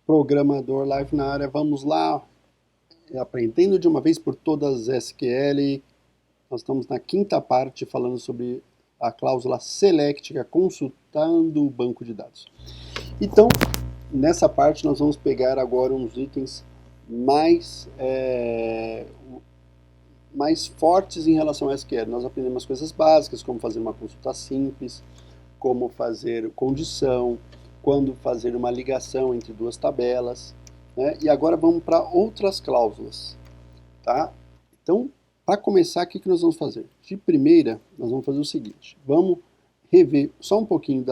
Programador Live na área, vamos lá, aprendendo de uma vez por todas SQL. Nós estamos na quinta parte falando sobre a cláusula select, que é consultando o banco de dados. Então, nessa parte nós vamos pegar agora uns itens mais fortes em relação ao SQL. Nós aprendemos coisas básicas, como fazer uma consulta simples, como fazer condição, quando fazer uma ligação entre duas tabelas, né? E agora vamos para outras cláusulas, tá? Então, para começar, o que nós vamos fazer? De primeira, nós vamos fazer o seguinte, vamos rever só um pouquinho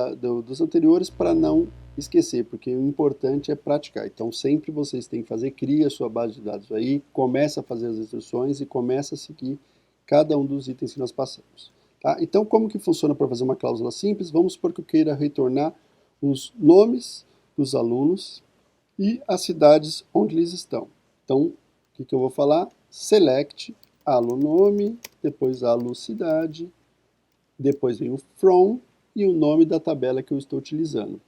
dos anteriores para não esquecer, porque o importante é praticar. Então, sempre vocês têm que fazer, cria a sua base de dados aí, começa a fazer as instruções e começa a seguir cada um dos itens que nós passamos. Tá? Então, como que funciona para fazer uma cláusula simples? Vamos supor que eu queira retornar os nomes dos alunos e as cidades onde eles estão. Então, o que eu vou falar? Select alunome, depois alucidade, depois vem o from e o nome da tabela que eu estou utilizando.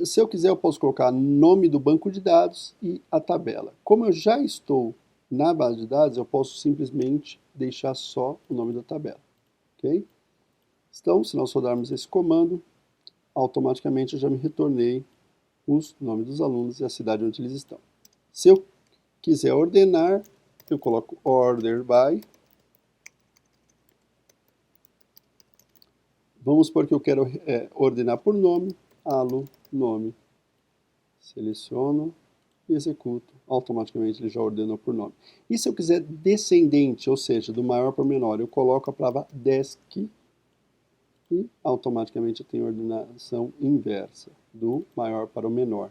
Se eu quiser, eu posso colocar nome do banco de dados e a tabela. Como eu já estou na base de dados, eu posso simplesmente deixar só o nome da tabela. Ok? Então, se nós rodarmos esse comando, automaticamente eu já me retornei os nomes dos alunos e a cidade onde eles estão. Se eu quiser ordenar, eu coloco order by. Vamos supor que eu quero ordenar por nome, alu, nome. Seleciono e executo. Automaticamente ele já ordenou por nome. E se eu quiser descendente, ou seja, do maior para o menor, eu coloco a palavra desk e automaticamente eu tenho ordenação inversa, do maior para o menor.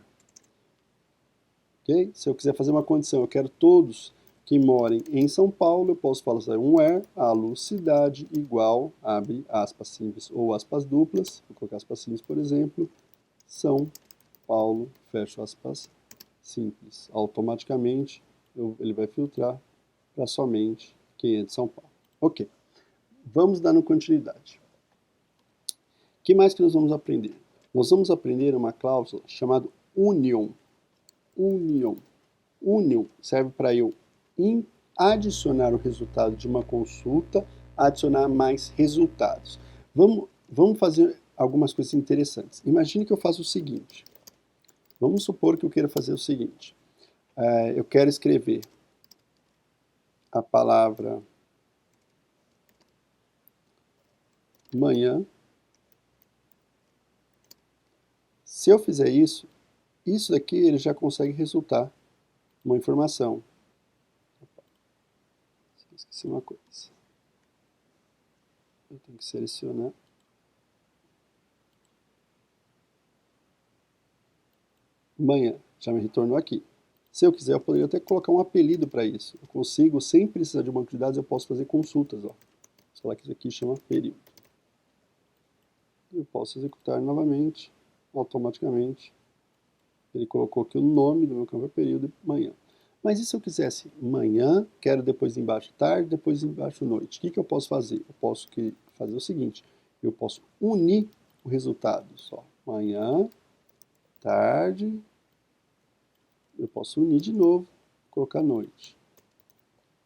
Okay? Se eu quiser fazer uma condição, eu quero todos que morem em São Paulo, eu posso falar um where, alu cidade igual, abre aspas simples ou aspas duplas, vou colocar aspas simples, por exemplo, São Paulo, fecho aspas simples. Automaticamente ele vai filtrar para somente quem é de São Paulo. Ok, vamos dando continuidade. O que mais que nós vamos aprender? Nós vamos aprender uma cláusula chamada union. Union. Union serve para eu adicionar o resultado de uma consulta, adicionar mais resultados. Vamos fazer algumas coisas interessantes. Imagine que eu faça o seguinte. Vamos supor que eu queira fazer o seguinte. Eu quero escrever a palavra manhã. Se eu fizer isso, isso daqui ele já consegue resultar uma informação. Esqueci uma coisa. Eu tenho que selecionar. Manhã, já me retornou aqui. Se eu quiser, eu poderia até colocar um apelido para isso. Eu consigo, sem precisar de um banco de dados, eu posso fazer consultas. Ó. Vou falar que isso aqui chama período. Eu posso executar novamente, automaticamente. Ele colocou aqui o nome do meu campo é período e manhã. Mas e se eu quisesse manhã, quero depois embaixo tarde, depois embaixo noite? O que eu posso fazer? Eu posso fazer o seguinte, eu posso unir o resultado só. Manhã, tarde, eu posso unir de novo, colocar noite.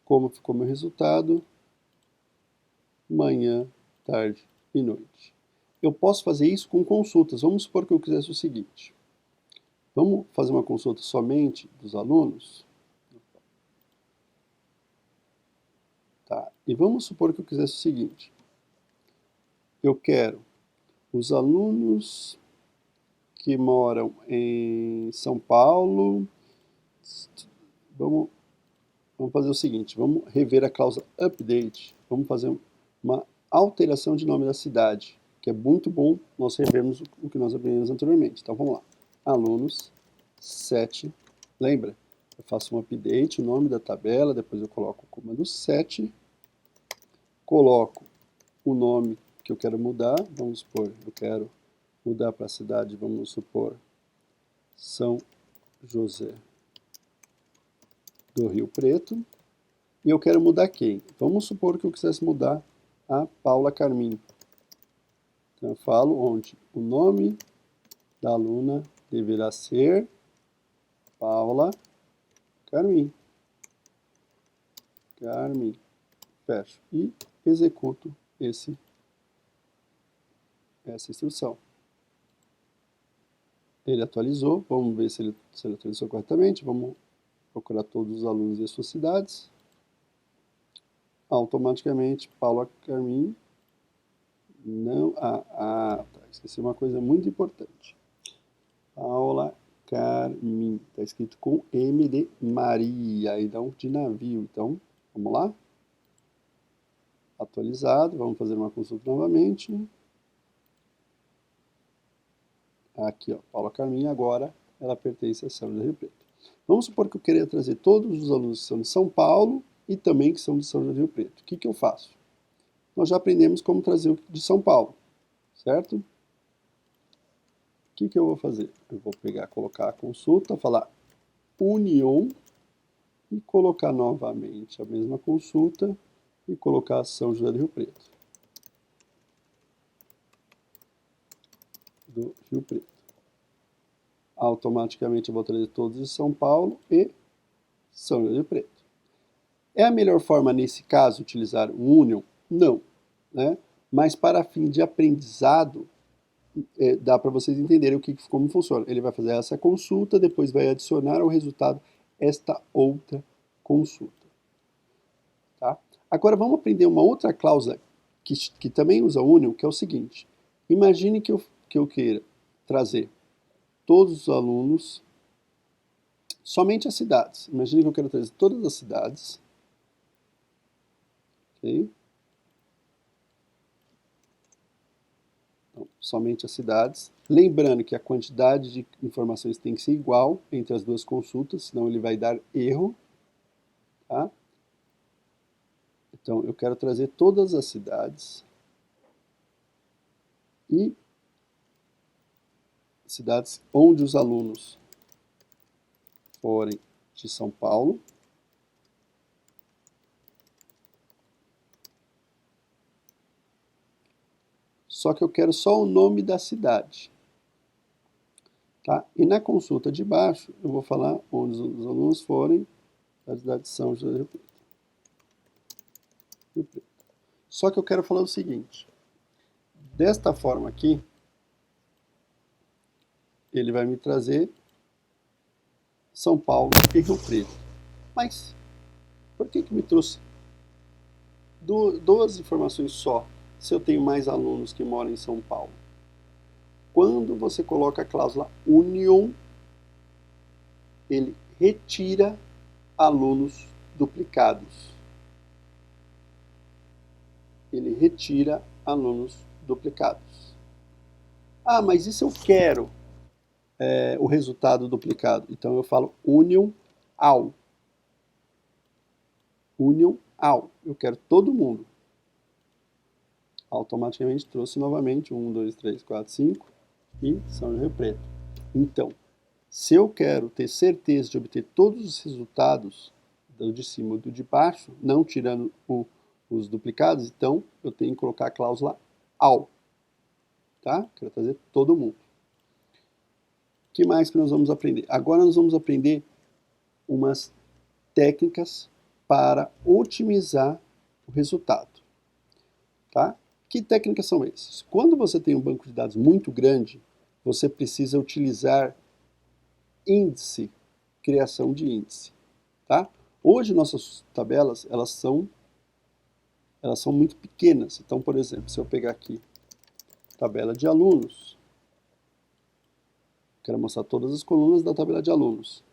Como ficou meu resultado? Manhã, tarde e noite. Eu posso fazer isso com consultas. Vamos supor que eu quisesse o seguinte. Vamos fazer uma consulta somente dos alunos? Tá. E vamos supor que eu quisesse o seguinte. Eu quero os alunos que moram em São Paulo. Vamos fazer o seguinte, vamos rever a cláusula update. Vamos fazer uma alteração de nome da cidade, que é muito bom nós revermos o que nós aprendemos anteriormente. Então vamos lá. Alunos 7, lembra? Eu faço um update, o nome da tabela, depois eu coloco o comando set, coloco o nome que eu quero mudar, vamos supor, eu quero mudar para a cidade, vamos supor, São José do Rio Preto, e eu quero mudar quem? Vamos supor que eu quisesse mudar a Paula Carmin. Então eu falo onde? O nome da aluna deverá ser Paula Carmin. Fecho. E executo essa instrução. Ele atualizou, vamos ver se ele atualizou corretamente. Vamos procurar todos os alunos e as suas cidades. Automaticamente, Paula Carmin. Não, tá, esqueci uma coisa muito importante. Paula Carmin, está escrito com M de Maria e não de navio. Então, vamos lá? Atualizado, vamos fazer uma consulta novamente. Aqui, ó, Paula Carmin, agora ela pertence a São José do Rio Preto. Vamos supor que eu queria trazer todos os alunos que são de São Paulo e também que são de São José do Rio Preto. O que eu faço? Nós já aprendemos como trazer o de São Paulo, certo? O que eu vou fazer? Eu vou colocar a consulta, falar União e colocar novamente a mesma consulta e colocar São José do Rio Preto. Automaticamente eu vou trazer todos de São Paulo e São José do Rio Preto. É a melhor forma, nesse caso, utilizar o Union? Não, né? Mas para fim de aprendizado, dá para vocês entenderem como funciona. Ele vai fazer essa consulta, depois vai adicionar ao resultado esta outra consulta. Tá? Agora vamos aprender uma outra cláusula que também usa o Union, que é o seguinte. Imagine que eu queira trazer todos os alunos, somente as cidades. Imagine que eu quero trazer todas as cidades. Ok? Então, somente as cidades. Lembrando que a quantidade de informações tem que ser igual entre as duas consultas, senão ele vai dar erro. Tá? Então, eu quero trazer todas as cidades e cidades onde os alunos forem de São Paulo. Só que eu quero só o nome da cidade. Tá? E na consulta de baixo, eu vou falar onde os alunos forem da cidade de São José do Rio Preto. Só que eu quero falar o seguinte. Desta forma aqui, ele vai me trazer São Paulo e Rio Preto. Mas, por que me trouxe duas informações só, se eu tenho mais alunos que moram em São Paulo? Quando você coloca a cláusula Union, ele retira alunos duplicados. Ele retira alunos duplicados. Ah, mas e se eu quero o resultado duplicado? Então eu falo Union ao. Union ao. Eu quero todo mundo. Automaticamente trouxe novamente 1, 2, 3, 4, 5 e São José do Rio Preto. Então, se eu quero ter certeza de obter todos os resultados do de cima e do de baixo, não tirando os duplicados, então eu tenho que colocar a cláusula ao. Tá? Quero trazer todo mundo. O que mais que nós vamos aprender? Agora nós vamos aprender umas técnicas para otimizar o resultado. Tá? Que técnicas são essas? Quando você tem um banco de dados muito grande, você precisa utilizar índice, criação de índice. Tá? Hoje nossas tabelas elas são muito pequenas. Então, por exemplo, se eu pegar aqui tabela de alunos, quero mostrar todas as colunas da tabela de alunos.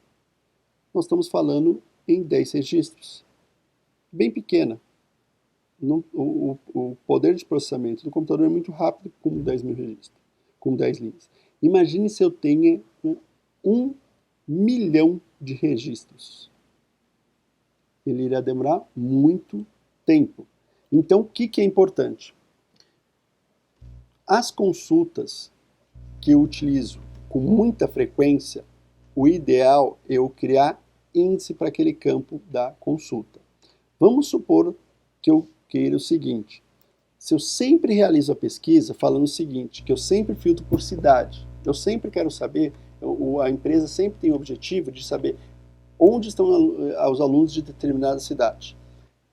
Nós estamos falando em 10 registros. Bem pequena. O poder de processamento do computador é muito rápido, com 10 mil registros, com 10 linhas. Imagine se eu tenha 1 milhão de registros. Ele irá demorar muito tempo. Então, o que é importante? As consultas que eu utilizo com muita frequência, o ideal é eu criar índice para aquele campo da consulta. Vamos supor que eu queira o seguinte: se eu sempre realizo a pesquisa falando o seguinte, que eu sempre filtro por cidade, eu sempre quero saber A empresa sempre tem o objetivo de saber onde estão os alunos de determinada cidade.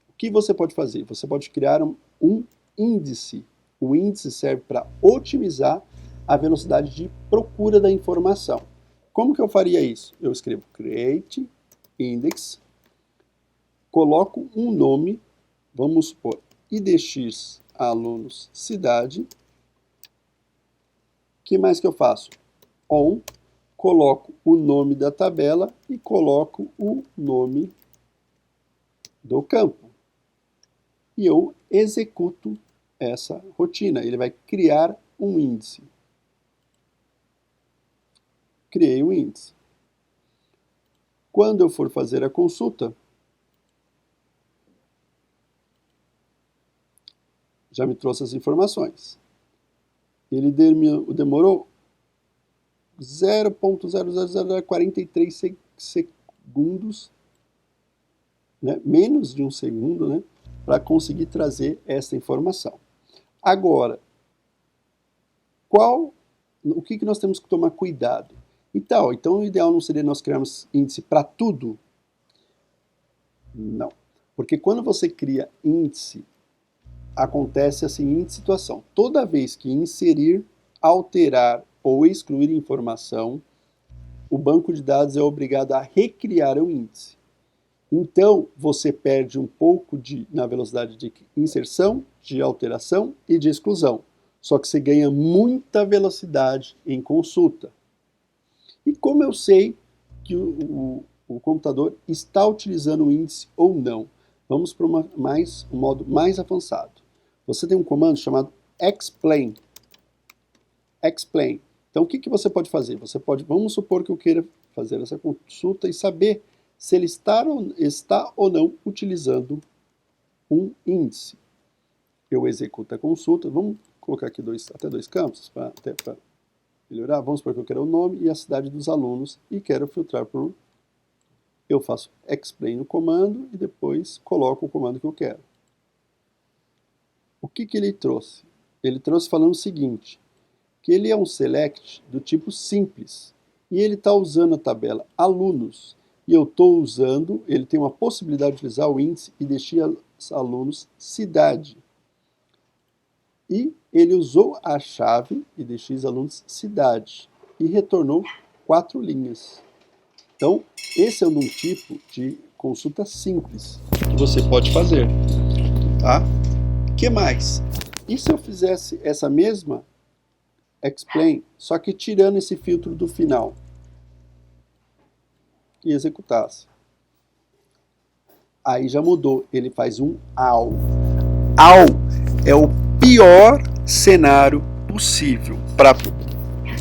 O que você pode fazer? Você pode criar um índice. O índice serve para otimizar a velocidade de procura da informação. Como que eu faria isso? Eu escrevo create index, coloco um nome, vamos supor, IDX alunos cidade. O que mais que eu faço? On, coloco o nome da tabela e coloco o nome do campo. E eu executo essa rotina. Ele vai criar um índice. Criei um índice. Quando eu for fazer a consulta, já me trouxe as informações. Ele demorou 0,00043 segundos, né? Menos de um segundo, né? Para conseguir trazer essa informação. Agora, o que nós temos que tomar cuidado? Então, o ideal não seria nós criarmos índice para tudo? Não. Porque quando você cria índice, acontece a seguinte situação. Toda vez que inserir, alterar ou excluir informação, o banco de dados é obrigado a recriar o índice. Então, você perde um pouco na velocidade de inserção, de alteração e de exclusão. Só que você ganha muita velocidade em consulta. E como eu sei que o computador está utilizando o índice ou não? Vamos para um modo mais avançado. Você tem um comando chamado explain. Explain. Então, o que você pode fazer? Vamos supor que eu queira fazer essa consulta e saber se ele está ou não utilizando um índice. Eu executo a consulta. Vamos colocar aqui até dois campos para melhorar. Vamos supor que eu quero o nome e a cidade dos alunos e quero filtrar por... Eu faço explain no comando e depois coloco o comando que eu quero. O que ele trouxe? Ele trouxe falando o seguinte, que ele é um select do tipo simples e ele está usando a tabela alunos e eu estou usando, ele tem uma possibilidade de utilizar o índice e deixar os alunos cidade. E ele usou a chave IDX alunos cidade e retornou 4 linhas. Então, esse é um tipo de consulta simples que você pode fazer. Tá? O que mais? E se eu fizesse essa mesma explain, só que tirando esse filtro do final e executasse? Aí já mudou, ele faz um AL. AL é o pior cenário possível para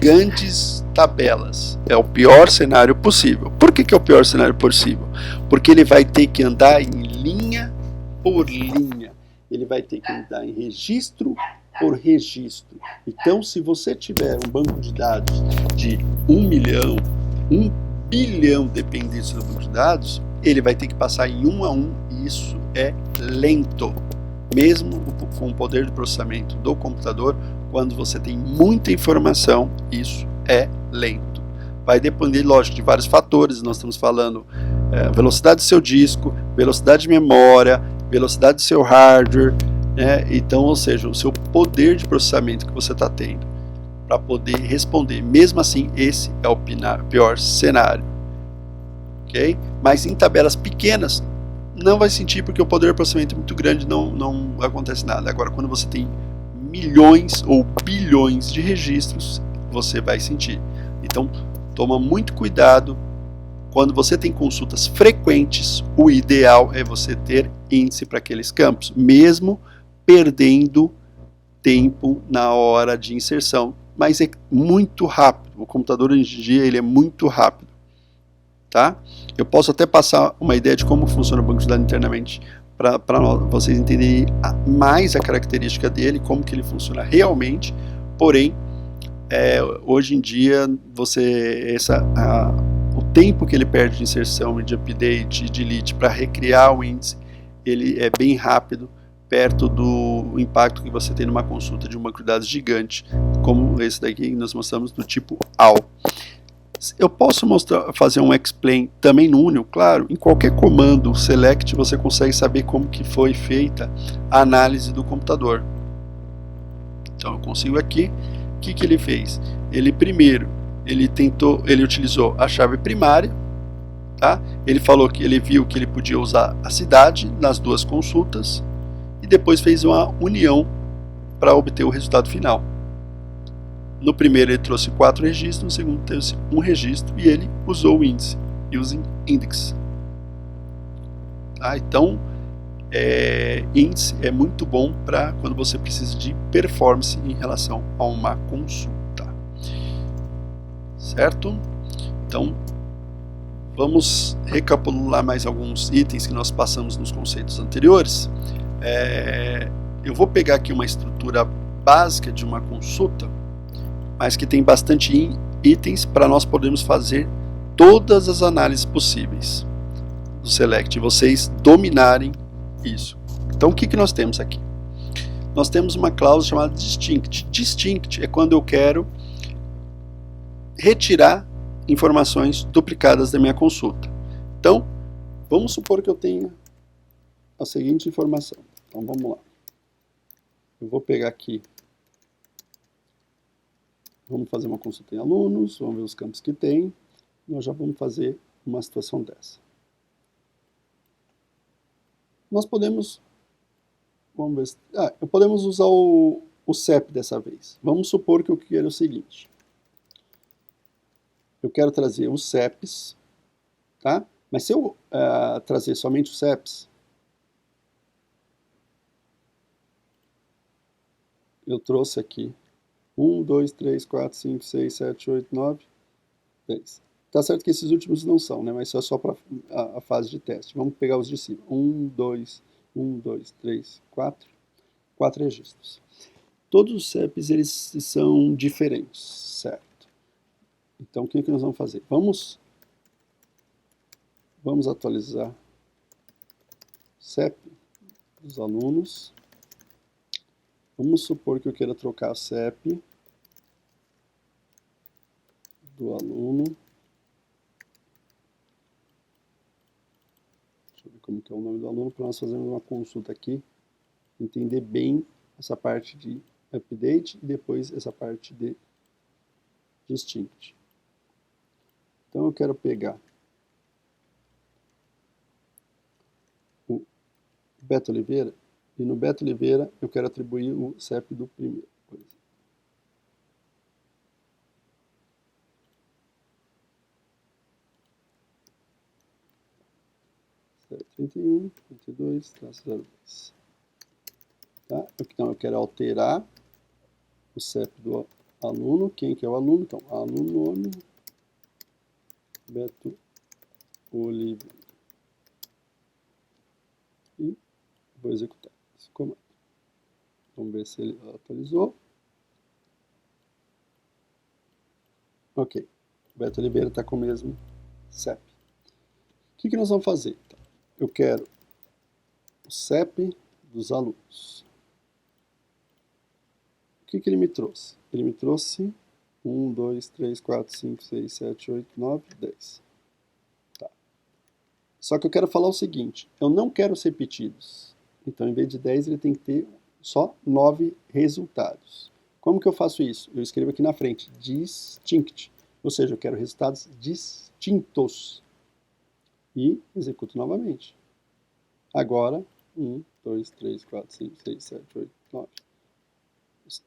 grandes tabelas. É o pior cenário possível. Por que é o pior cenário possível? Porque ele vai ter que andar em linha por linha. Ele vai ter que andar em registro por registro. Então, se você tiver um banco de dados de 1 milhão, 1 bilhão dependentes do banco de dados, ele vai ter que passar em um a um e isso é lento. Mesmo com o poder de processamento do computador, quando você tem muita informação, isso é lento. Vai depender, lógico, de vários fatores. Nós estamos falando velocidade do seu disco, velocidade de memória, velocidade do seu hardware, né? Então, ou seja, o seu poder de processamento que você está tendo para poder responder. Mesmo assim, esse é o pior cenário. Okay? Mas em tabelas pequenas, não vai sentir porque o poder de processamento é muito grande, não acontece nada. Agora, quando você tem milhões ou bilhões de registros, você vai sentir. Então, toma muito cuidado. Quando você tem consultas frequentes, o ideal é você ter índice para aqueles campos, mesmo perdendo tempo na hora de inserção. Mas é muito rápido. O computador hoje em dia ele é muito rápido. Tá? Eu posso até passar uma ideia de como funciona o banco de dados internamente para vocês entenderem mais a característica dele, como que ele funciona realmente. Porém, hoje em dia o tempo que ele perde de inserção, de update, de delete para recriar o índice, ele é bem rápido, perto do impacto que você tem numa consulta de um banco de dados gigante, como esse daqui que nós mostramos do tipo AL. Eu posso fazer um explain também no Unio, claro, em qualquer comando select você consegue saber como que foi feita a análise do computador. Então eu consigo aqui, o que ele fez? Ele primeiro, ele utilizou a chave primária, tá? Ele falou que ele viu que ele podia usar a cidade nas duas consultas e depois fez uma união para obter o resultado final. No primeiro ele trouxe 4 registros, no segundo trouxe 1 registro e ele usou o índice, using index. Tá? Então, índice é muito bom para quando você precisa de performance em relação a uma consulta. Certo? Então, vamos recapitular mais alguns itens que nós passamos nos conceitos anteriores. Eu vou pegar aqui uma estrutura básica de uma consulta, mas que tem bastante itens para nós podermos fazer todas as análises possíveis do select, vocês dominarem isso. Então o que nós temos aqui? Nós temos uma cláusula chamada distinct. Distinct é quando eu quero retirar informações duplicadas da minha consulta. Então, vamos supor que eu tenha a seguinte informação. Então vamos lá. Eu vou pegar aqui. Vamos fazer uma consulta em alunos, vamos ver os campos que tem. Nós já vamos fazer uma situação dessa. Nós podemos, vamos ver, podemos usar o CEP dessa vez. Vamos supor que eu quero o seguinte. Eu quero trazer os CEPs, tá? Mas se eu trazer somente os CEPs, eu trouxe aqui 1, 2, 3, 4, 5, 6, 7, 8, 9, 10. Tá certo que esses últimos não são, né? Mas isso é só para a fase de teste. Vamos pegar os de cima. 1, 2, 3, 4. 4 registros. Todos os CEPs, eles são diferentes, certo? Então, o que nós vamos fazer? Vamos atualizar o CEP dos alunos. Vamos supor que eu queira trocar o CEP do aluno. Deixa eu ver como que é o nome do aluno, para nós fazermos uma consulta aqui, entender bem essa parte de update e depois essa parte de distinct. Então eu quero pegar o Beto Oliveira e no Beto Oliveira eu quero atribuir o CEP do primeiro, por exemplo. 31, 32, 02. Tá? Então eu quero alterar o CEP do aluno. Quem que é o aluno? Então, aluno nome Beto Oliveira. E vou executar esse comando. Vamos ver se ele atualizou. Ok. Beto Oliveira está com o mesmo CEP. O que nós vamos fazer? Então, eu quero o CEP dos alunos. O que ele me trouxe? Ele me trouxe 1, 2, 3, 4, 5, 6, 7, 8, 9, 10. Tá. Só que eu quero falar o seguinte, eu não quero os repetidos. Então, em vez de 10, ele tem que ter só 9 resultados. Como que eu faço isso? Eu escrevo aqui na frente, distinct. Ou seja, eu quero resultados distintos. E executo novamente. Agora, 1, 2, 3, 4, 5, 6, 7, 8, 9.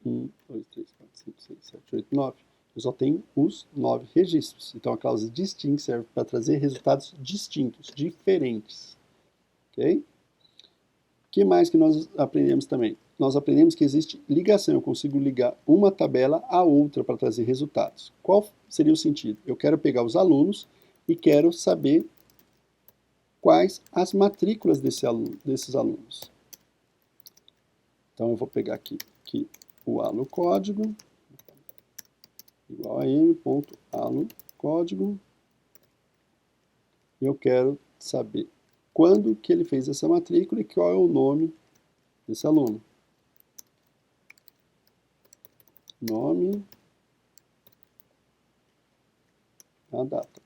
1, 2, 3, 4, 5, 6, 7, 8, 9. Eu só tenho os 9 registros. Então a cláusula distinct serve para trazer resultados distintos, diferentes. Ok? O que mais que nós aprendemos também? Nós aprendemos que existe ligação. Eu consigo ligar uma tabela à outra para trazer resultados. Qual seria o sentido? Eu quero pegar os alunos e quero saber quais as matrículas desses alunos. Então eu vou pegar aqui o alu código igual a m.alu código e eu quero saber quando que ele fez essa matrícula e qual é o nome desse aluno. Nome a data.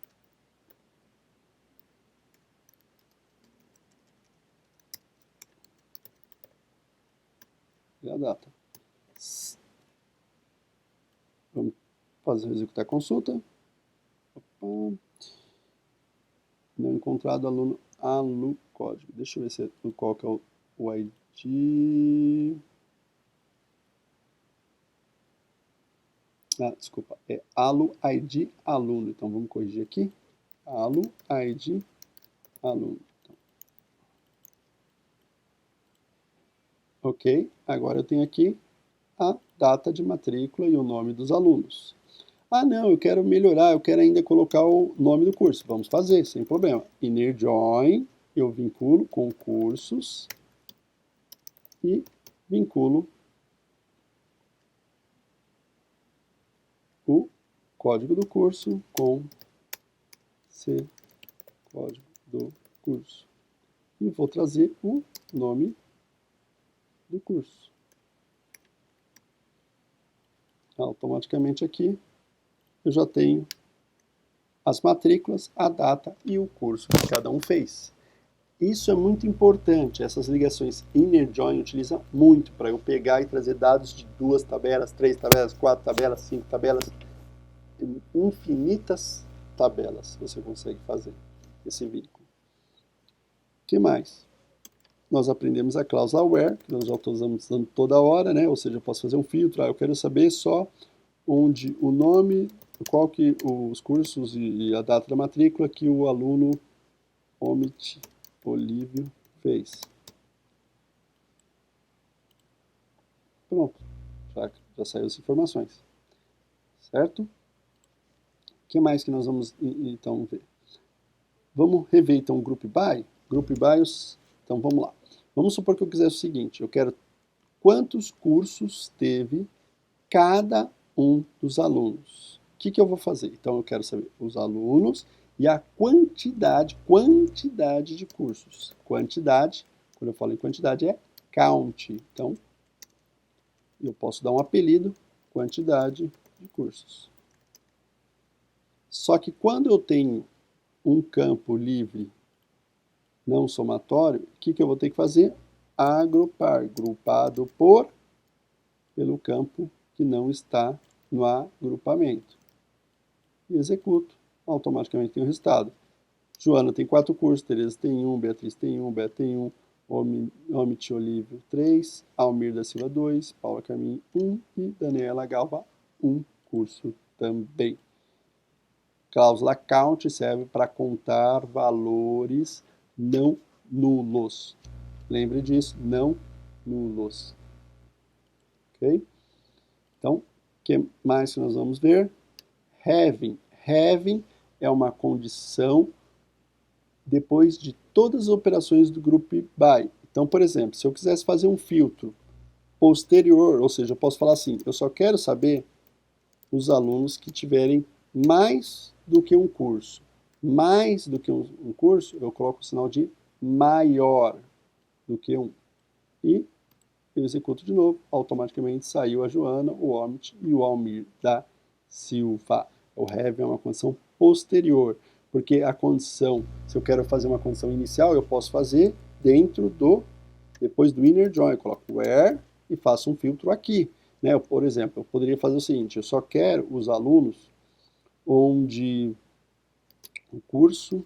E a data. Vamos executar a consulta. Opa. Não encontrado alu código. Deixa eu ver se qual que é o ID. Desculpa, é alu ID aluno. Então vamos corrigir aqui. Alu ID aluno. Então, ok, agora eu tenho aqui a data de matrícula e o nome dos alunos. Não, eu quero melhorar, eu quero ainda colocar o nome do curso. Vamos fazer, sem problema. Inner join, eu vinculo com cursos e vinculo o código do curso com código do curso. E vou trazer o nome do curso. Automaticamente aqui eu já tenho as matrículas, a data e o curso que cada um fez. Isso é muito importante, essas ligações inner join utiliza muito para eu pegar e trazer dados de 2 tabelas, 3 tabelas, 4 tabelas, 5 tabelas, infinitas tabelas você consegue fazer esse vínculo. O que mais? Nós aprendemos a cláusula where, que nós já estamos usando toda hora, né? Ou seja, eu posso fazer um filtro, eu quero saber só onde o nome, qual que os cursos e a data da matrícula que o aluno Omit Olívio fez. Pronto, já saiu as informações, certo? O que mais que nós vamos então ver? Vamos rever então o Group By? Group By, então vamos lá. Vamos supor que eu quiser o seguinte, eu quero quantos cursos teve cada um dos alunos. O que eu vou fazer? Então eu quero saber os alunos e a quantidade de cursos. Quantidade, quando eu falo em quantidade, é count. Então, eu posso dar um apelido, quantidade de cursos. Só que quando eu tenho um campo livre não somatório, o que eu vou ter que fazer? Agrupar, grupado pelo campo que não está no agrupamento. E executo, automaticamente tem o resultado. Joana tem 4 cursos, Tereza tem 1, Beatriz tem 1, Beto tem 1, Omit Olívio 3, Almir da Silva 2, Paula Carmin 1 e Daniela Galva 1 curso também. Cláusula count serve para contar valores não nulos. Lembre disso, não nulos. Ok? Então, o que mais que nós vamos ver? Having. Having é uma condição depois de todas as operações do Group By. Então, por exemplo, se eu quisesse fazer um filtro posterior, ou seja, eu posso falar assim, eu só quero saber os alunos que tiverem mais do que um curso. Mais do que um curso, eu coloco o sinal de maior do que um. E eu executo de novo, automaticamente saiu a Joana, o Omit e o Almir da Silva. O have é uma condição posterior, porque a condição, se eu quero fazer uma condição inicial, eu posso fazer depois do inner join, eu coloco where e faço um filtro aqui. Né? Por exemplo, eu poderia fazer o seguinte, eu só quero os alunos onde o curso,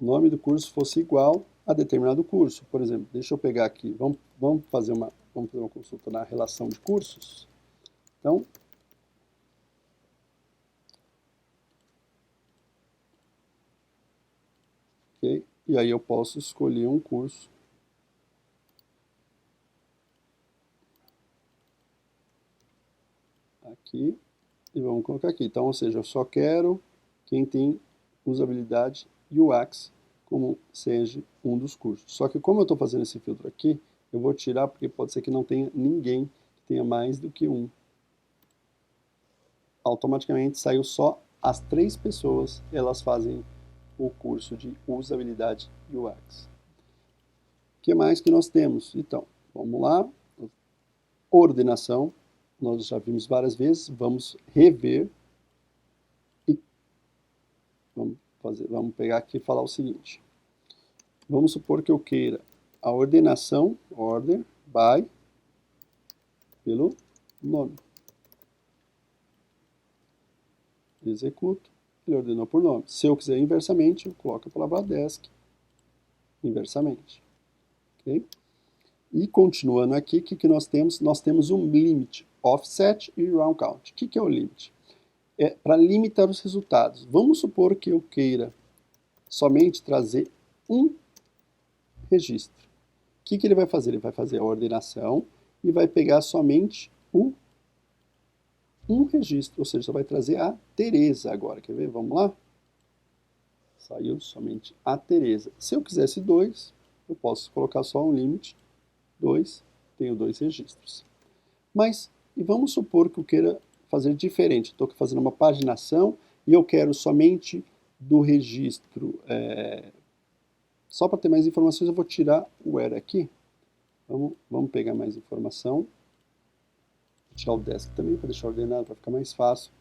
o nome do curso fosse igual a determinado curso. Por exemplo, deixa eu pegar aqui, vamos fazer uma consulta na relação de cursos. Então, ok, e aí eu posso escolher um curso. Aqui, e vamos colocar aqui. Então, ou seja, eu só quero quem tem usabilidade UX como seja um dos cursos. Só que como eu estou fazendo esse filtro aqui, eu vou tirar porque pode ser que não tenha ninguém que tenha mais do que um. Automaticamente saiu só as 3 pessoas, elas fazem o curso de usabilidade UX. O que mais que nós temos? Então, vamos lá. Ordenação. nós já vimos várias vezes, vamos rever e vamos pegar aqui e falar o seguinte. Vamos supor que eu queira a ordenação, order, by, pelo nome. Executo, ele ordenou por nome. Se eu quiser inversamente, eu coloco a palavra desk inversamente. Okay? E continuando aqui, o que nós temos? Nós temos um limit, offset e round count. O que é o limit? É para limitar os resultados. Vamos supor que eu queira somente trazer um registro. O que ele vai fazer? Ele vai fazer a ordenação e vai pegar somente um registro, ou seja, só vai trazer a Tereza agora. Quer ver? Vamos lá? Saiu somente a Tereza. Se eu quisesse 2, eu posso colocar só um limite 2, tenho 2 registros. Mas, e vamos supor que eu queira fazer diferente. Estou fazendo uma paginação e eu quero somente do registro. Só para ter mais informações, eu vou tirar o where aqui. Vamos pegar mais informação. Vou tirar o desk também para deixar ordenado, para ficar mais fácil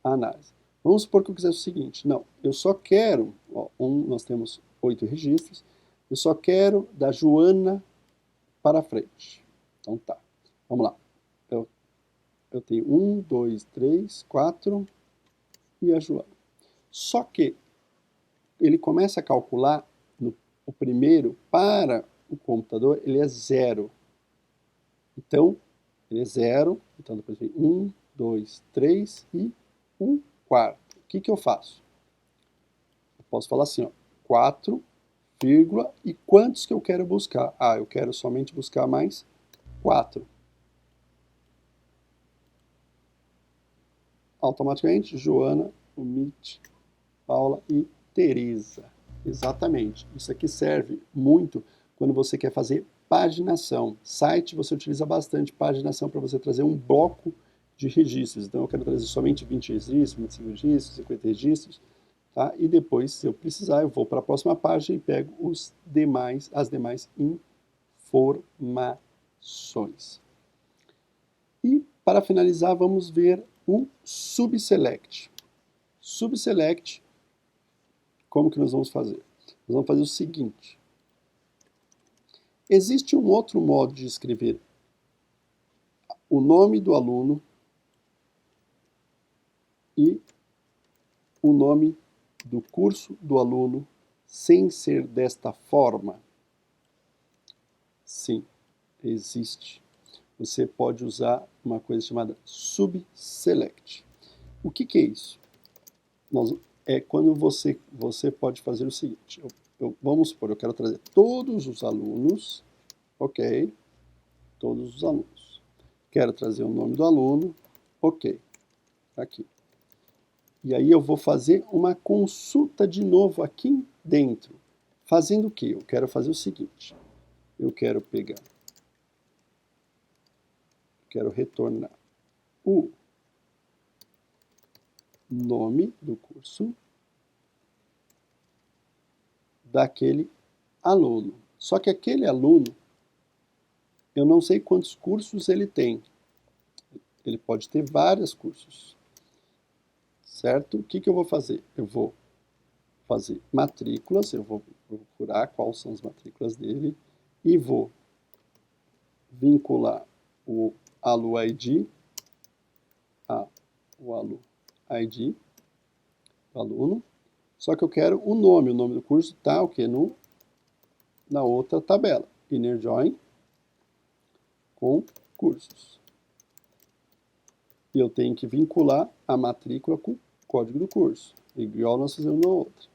a análise. Vamos supor que eu quisesse o seguinte. Não, eu só quero, nós temos 8 registros, eu só quero da Joana para frente. Então tá, vamos lá. Eu tenho 1, 2, 3, 4 e a Joana. Só que ele começa a calcular o primeiro para o computador, ele é 0. Então, ele é 0. Então, depois vem 1, 2, 3 e 1 quarto. O que eu faço? Eu posso falar assim, ó, 4, vírgula, e quantos que eu quero buscar? Ah, eu quero somente buscar mais 4. Automaticamente, Joana, Umit, Paula e Teresa. Exatamente. Isso aqui serve muito quando você quer fazer paginação. Site você utiliza bastante paginação para você trazer um bloco de registros. Então eu quero trazer somente 20 registros, 25 registros, 50 registros. Tá? E depois, se eu precisar, eu vou para a próxima página e pego as demais informações. E para finalizar, vamos ver o subselect. Subselect, como que nós vamos fazer? Nós vamos fazer o seguinte. Existe um outro modo de escrever o nome do aluno e o nome do curso do aluno sem ser desta forma? Sim, existe. Você pode usar uma coisa chamada subselect. O que é isso? É quando você pode fazer o seguinte. Vamos supor, eu quero trazer todos os alunos, ok, todos os alunos. Quero trazer o nome do aluno, ok, aqui. E aí eu vou fazer uma consulta de novo aqui dentro. Fazendo o quê? Eu quero fazer o seguinte. Eu quero retornar o nome do curso daquele aluno. Só que aquele aluno, eu não sei quantos cursos ele tem. Ele pode ter vários cursos. Certo? O que eu vou fazer? Eu vou fazer matrículas, eu vou procurar quais são as matrículas dele e vou vincular o AluID o AluID do aluno. Só que eu quero o nome do curso está o quê? Na outra tabela. Inner join com cursos. E eu tenho que vincular a matrícula com o código do curso. Igual nós fizemos na outra.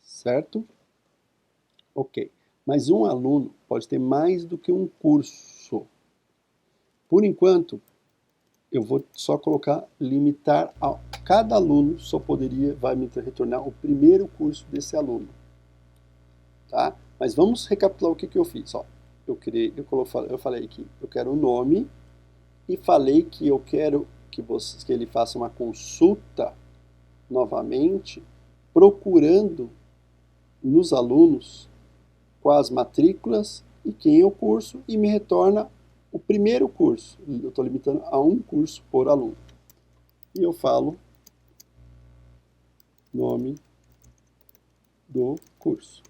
Certo? Ok. Mas um aluno pode ter mais do que um curso. Por enquanto, eu vou só limitar a cada aluno vai me retornar o primeiro curso desse aluno. Tá? Mas vamos recapitular o que eu fiz. Ó, eu falei que eu quero o nome e falei que eu quero que ele faça uma consulta novamente, procurando nos alunos com as matrículas e quem é o curso e me retorna o primeiro curso, eu estou limitando a um curso por aluno. E eu falo nome do curso.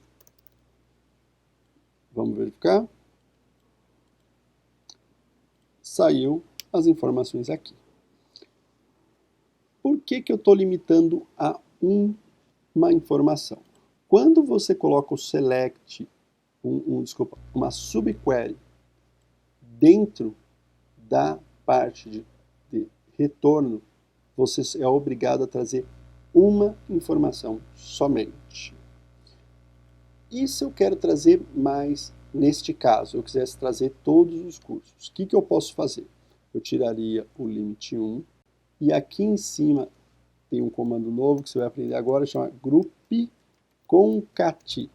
Vamos verificar? Saiu as informações aqui. Por que eu estou limitando a uma informação? Quando você coloca o select, uma subquery dentro da parte de retorno, você é obrigado a trazer uma informação somente. E se eu quero trazer mais, neste caso, eu quisesse trazer todos os cursos, o que eu posso fazer? Eu tiraria o limite 1, e aqui em cima tem um comando novo que você vai aprender agora, chama group concat.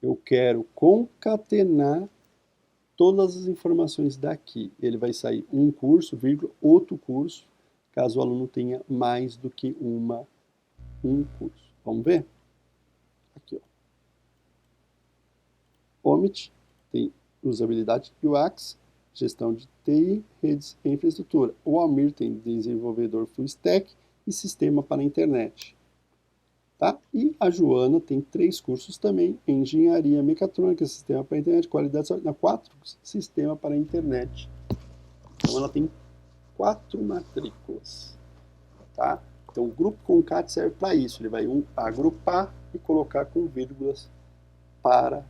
Eu quero concatenar todas as informações daqui. Ele vai sair um curso, vírgula, outro curso, caso o aluno tenha mais do que um curso. Vamos ver? Aqui, ó. Omit tem usabilidade UX, gestão de TI, redes e infraestrutura. O Almir tem desenvolvedor full stack e sistema para a internet. Tá? E a Joana tem 3 cursos também, engenharia mecatrônica, sistema para a internet, qualidade de saúde, 4 sistema para a internet. Então ela tem 4 matrículas. Tá? Então o grupo concat serve para isso, ele vai agrupar e colocar com vírgulas para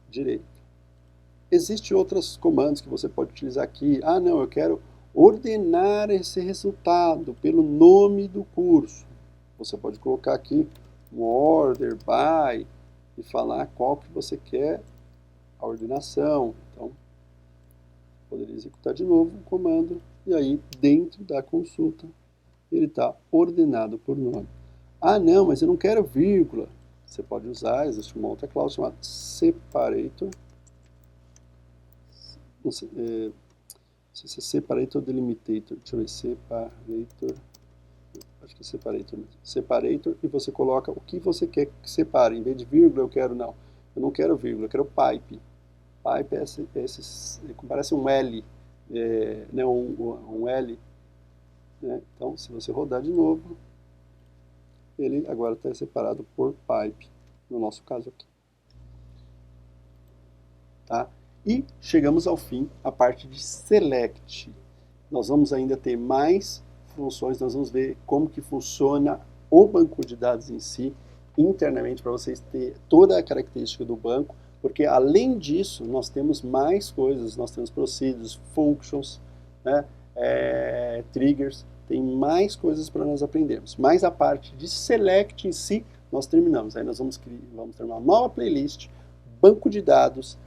direita. Existem outros comandos que você pode utilizar aqui. Ah, não, eu quero ordenar esse resultado pelo nome do curso. Você pode colocar aqui um order by e falar qual que você quer a ordenação. Então, poderia executar de novo o comando e aí dentro da consulta ele está ordenado por nome. Ah, não, mas eu não quero vírgula. Você pode usar, existe uma outra cláusula chamada separator. Não sei se é separator ou delimitator. Deixa eu ver, separator. Acho que é separator mesmo. Separator, e você coloca o que você quer que separe. Em vez de vírgula, eu não quero vírgula, eu quero pipe. Pipe parece um L, né, um L. Né? Então, se você rodar de novo, ele agora está separado por pipe, no nosso caso aqui. Tá? E chegamos ao fim, a parte de select. Nós vamos ainda ter mais funções, nós vamos ver como que funciona o banco de dados em si, internamente, para vocês terem toda a característica do banco, porque além disso, nós temos mais coisas, nós temos procedures, functions, né, triggers, tem mais coisas para nós aprendermos. Mas a parte de select em si, nós terminamos. Aí nós vamos ter uma nova playlist, banco de dados,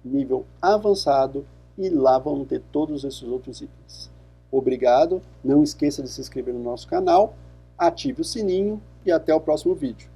nível avançado, e lá vamos ter todos esses outros itens. Obrigado, não esqueça de se inscrever no nosso canal, ative o sininho e até o próximo vídeo.